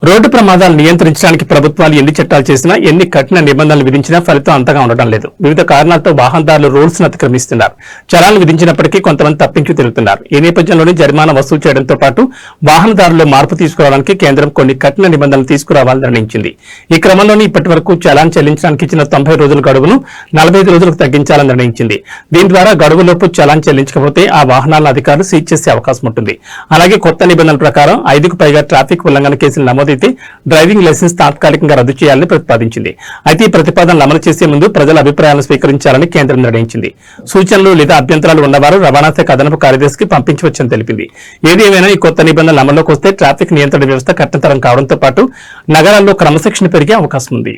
Road ప్రమాదాలు నియంత్రించడానికి ప్రభుత్వాలు ఎన్ని చట్టాలు చేసినా, ఎన్ని కఠిన నిబంధనలు విధించినా ఫలితం అంతగా ఉండడం లేదు. వివిధ కారణాలతో వాహనదారులు రూల్స్ ను అతిక్రమిస్తున్నారు. చలాన్లు విధించినప్పటికీ కొంతమంది తప్పించు తిరుగుతున్నారు. ఈ నేపథ్యంలోనే జరిమానా వసూలు చేయడంతో పాటు వాహనదారుల్లో మార్పు తీసుకురావడానికి కేంద్రం కొన్ని కఠిన నిబంధనలు తీసుకురావాలని నిర్ణయించింది. ఈ క్రమంలోనే ఇప్పటి వరకు చలాన్ చెల్లించడానికి ఇచ్చిన 90 రోజుల గడువును 45 రోజులకు తగ్గించాలని నిర్ణయించింది. దీని ద్వారా గడువులోపు చలాన్ చెల్లించకపోతే ఆ వాహనాలను అధికారులు సీజ్ చేసే అవకాశం ఉంటుంది. అలాగే కొత్త నిబంధనల ప్రకారం 5కు పైగా ట్రాఫిక్ ఉల్లంఘన కేసులు నమోదు అయితే డ్రైవింగ్ లైసెన్స్ తాత్కాలికంగా రద్దు చేయాలని ప్రతిపాదించింది. అయితే ఈ ప్రతిపాదనలు అమలు చేసే ముందు ప్రజల అభిప్రాయాలను స్వీకరించాలని కేంద్రం నిర్ణయించింది. సూచనలు లేదా అభ్యంతరాలు ఉన్నవారు రవాణా శాఖ అదనపు కార్యదర్శికి పంపించవచ్చని తెలిపింది. ఏది ఏమైనా ఈ కొత్త నిబంధనలు అమల్లోకి వస్తే ట్రాఫిక్ నియంత్రణ వ్యవస్థ కఠినతరం కావడంతో పాటు నగరాల్లో క్రమశిక్షణ పెరిగే అవకాశం ఉంది.